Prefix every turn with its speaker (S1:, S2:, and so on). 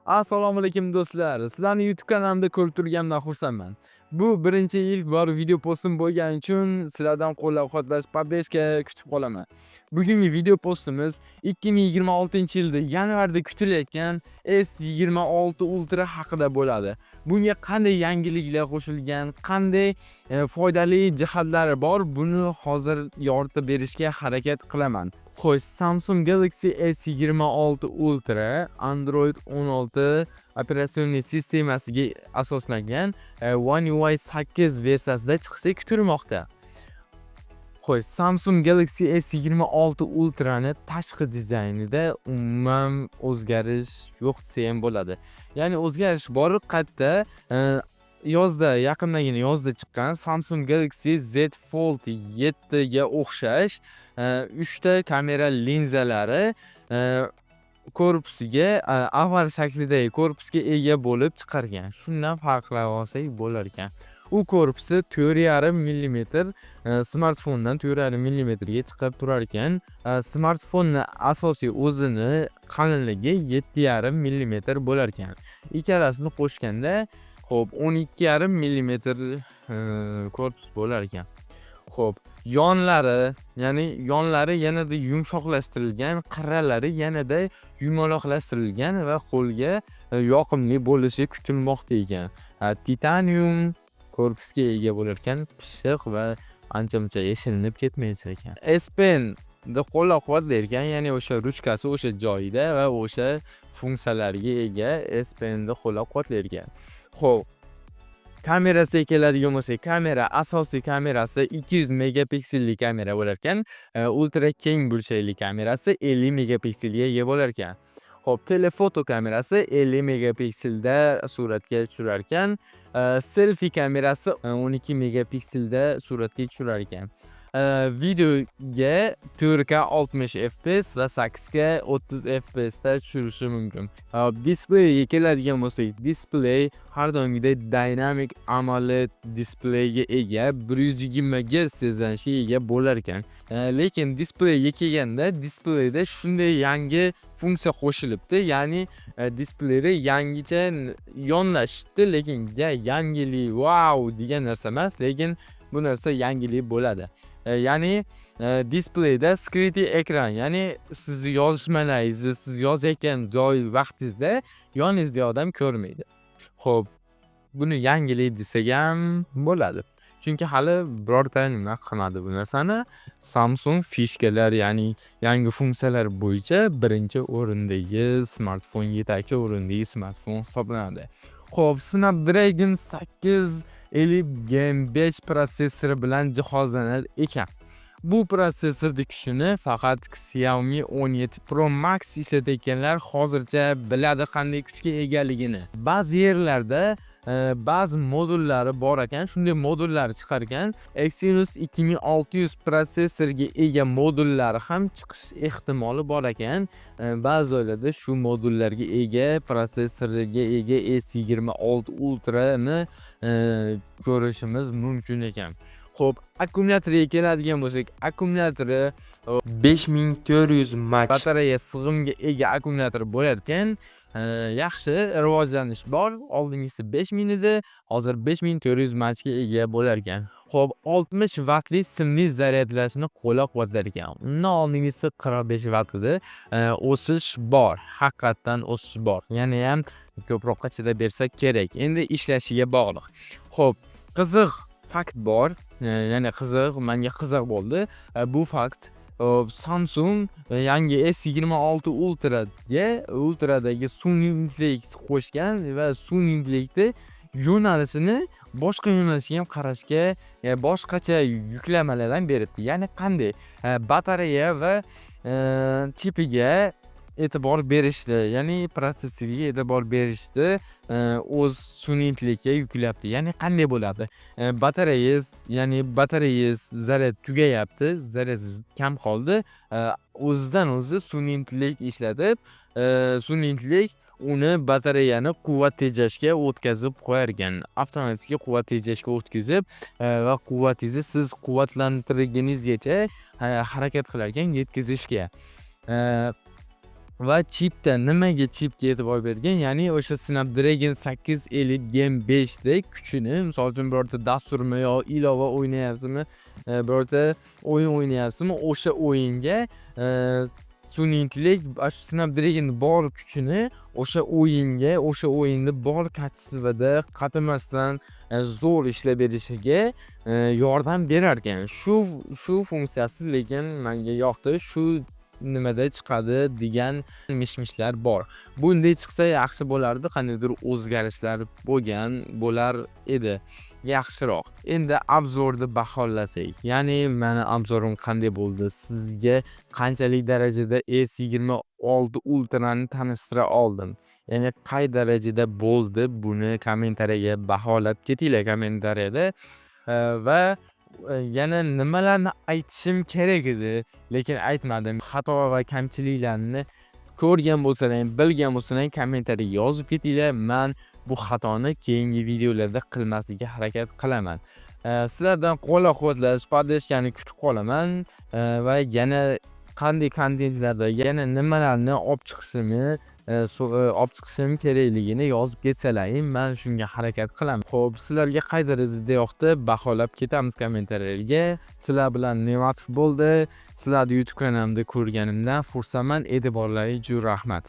S1: Assalomu alaykum do'stlar. Sizlarni YouTube kanalimda ko'rib turganimdan xursandman. Bu birinchi ilk bor video postim bo'lgani uchun sizlardan qo'llab-quvvatlash, poddeska kutib qolaman. Bugungi video postimiz 2026-yilda yanvarda kutilayotgan S26 Ultra haqida bo'ladi. Bunga qanday yangiliklar qo'shilgan, qanday foydali jihatlari bor, buni hozir yoritib berishga harakat qilaman. Xo'sh, Samsung Galaxy S26 Ultra Android 16 operatsion sistemasiga asoslangan One UI 8 versiyasida chiqishi kutilmoqda. Xo'sh, Samsung Galaxy S26 Ultra'ni tashqi dizaynida umuman o'zgarish yo'q desa ham bo'ladi. Ya'ni o'zgarish bor, qayerda yaqindagina yozda chiqqan Samsung Galaxy Z Fold 7 ga o'xshash 3 ta kamera linzalari korpusiga avval shaklidagi korpusga ega bo'lib chiqargan. Shundan farqlab olsak bo'lar ekan. U korpusi 4,5 mm, smartfondan 4,5 mm ga chiqib turar ekan. Smartfonning asosiy o'zini qalinligi 7,5 mm bo'lar ekan. Ikkalasini qo'shganda, xo'p, 12,5 mm korpus bo'lar ekan. Xo'p, yonlari yanada yumshoqlashtirilgan, qirralari yanada yumaloqlashtirilgan va qo'lga yoqimli bo'lishi kutilmoqda ekan. Titanium korpusga ega bo'lar ekan, pishiq va ancha-muncha yashirinib ketmaydi ekan. S Pen da qo'llab-quvvatlar ekan, ya'ni o'sha ruchkasi o'sha joyida va o'sha funksiyalarga ega S Pen da qo'llab-quvvatlar ekan. Xo'p, kamerasiga keladigan bo'lsak, asosiy kamerasi 200 megapikselli kamera bo'lar ekan. Ultra keng burchakli kamerasi 50 megapikselga ega bo'lar ekan. Xo'p, telefoto kamerasi 50 megapikselda suratga tushirar ekan. Selfie kamerasi 12 megapikselda suratga tushirar ekan. Videoga 4K 60 FPS va 8K 30 FPS da tushirishi mumkin. Displeyga keladigan bo'lsak, displey har doimgidek Dynamic AMOLED displeyga ega, 120 Hz tezlanishga ega bo'lar ekan. Lekin displeyga kelganda, displeyda shunday yangi funksiya qo'shilibdi, ya'ni displeyda yangicha yonlashdi, lekin yangilik wow degan narsa emas, lekin bu narsa yangilik bo'ladi. Ya'ni displeyda skriti ekran, ya'ni siz yozishmalaringizni, siz yozayotgan joy vaqtingizda yoningizda odam ko'rmaydi. Xo'p, buni yangilik desak ham bo'ladi. Chunki hali birorta nima qilmadi bu narsani. Samsung fishkalar, ya'ni yangi funksiyalar bo'yicha birinchi o'rindagi smartfon, yetakchi o'rindagi smartfon hisoblanadi. Xo'p, Snapdragon 850 Gen 5 protsessori bilan jihozlanar ekan. Bu protsessorning kuchini faqat Xiaomi 17 Pro Max ishlatayotganlar hozircha biladi qanday kuchga egaligini. Ba'zi yerlarda ba'zi modullari bor ekan, shunday modullar chiqargan. Exynos 2600 protsessorga ega modullari ham chiqish ehtimoli bor ekan. Ba'zi joylarda shu modullarga ega, protsessorga ega S26 Ultra'ni ko'rishimiz mumkin ekan. Xo'p, akkumulyatoriga keladigan bo'lsak, akkumulyatori 5400 mAh batareya sig'imiga ega akkumulyator bo'lar ekan. Yaxshi rivojlanish bor. Oldingisi 5000 edi, hozir 5400 mAh ga ega bo'lar ekan. Xo'p, 60 vatli simli zaryadlashni qo'llab-quvvatlar ekan. Undan oldingisi 45 vat edi. O'sish bor, haqiqatan o'sish bor. Yana ham ko'proqqa chidab bersa kerak. Endi ishlashiga bog'liq. Xo'p, qiziq fakt bor. Ya'ni menga qiziq bo'ldi. Bu fakt Samsung yangi S26 Ultra'dagi sun'iy qo'shgan va sun'iy intellektni yo'nalishini boshqa yo'nalishga ham qarashga, boshqacha yuklamalardan beribdi. Ya'ni qanday? Batareya va chipiga e'tibor berishdi, ya'ni protsessoriga e'tibor berishdi, o'z sun'iy intellektga yuklabdi. Ya'ni qanday bo'ladi? Batareyangiz zaryad tugayapti, zaryadingiz kam qoldi. O'zidan o'zi sun'iy intellekt ishlatib, sun'iy intellekt uni batareyani quvvat tejashga o'tkazib qo'yar ekan. Avtomatik quvvat tejashga o'tkazib va quvvatingizni siz quvvatlantirganingizgacha harakat qilar ekan yetkazishga. Va chipda nimaga chipga e'tibor bergan? Ya'ni o'sha Snapdragon 850 Gen 5 dek kuchini, misol uchun birorta dasturmi yo ilova o'ynayapsizmi, birorta o'yin o'ynayapsizmi, o'sha o'yinga sun'iy intellekt shu Snapdragon bor kuchini o'sha o'yinga, o'sha o'yinni bor kачествоda qatimasdan zo'r ishlab berishiga yordam berar ekan. Shu funksiyasi lekin menga yoqdi. Shu nimada chiqadi degan mish-mishlar bor. Bunday chiqsa yaxshi bo'lardi, qandaydir o'zgarishlar bo'lar edi. Yaxshiroq. Endi obzorni baholasak, ya'ni meni obzorim qanday bo'ldi? Sizga qanchalik darajada S26 Ultra'ni tanishtira oldim. Ya'ni qay darajada bo'ldi, buni kommentariyaga baholab ketinglar kommentariyada. Va yana nimalarni aytishim kerak edi, lekin aytmadim. Xato va kamchiliklarni ko'rgan bo'lsalaring, bilgan bo'lsalaring kommentariyaga yozib ketinglar. Men bu xatoni keyingi videolarda qilmaslikka harakat qilaman. Sizlardan qo'llab-quvvatlash, podдержкani kutib qolaman va yana qanday kontentlarda yana nimalarni olib chiqishim kerakligini yozib ketsalaring, men shunga harakat qilaman. Xo'p, sizlarga qay darajada yoqdi, baholab ketamiz kommentariyalarga. Sizlar bilan ne'matov bo'ldi. Sizlarni YouTube kanalimda ko'rganimdan xursandman. E'tiborlaringiz uchun rahmat.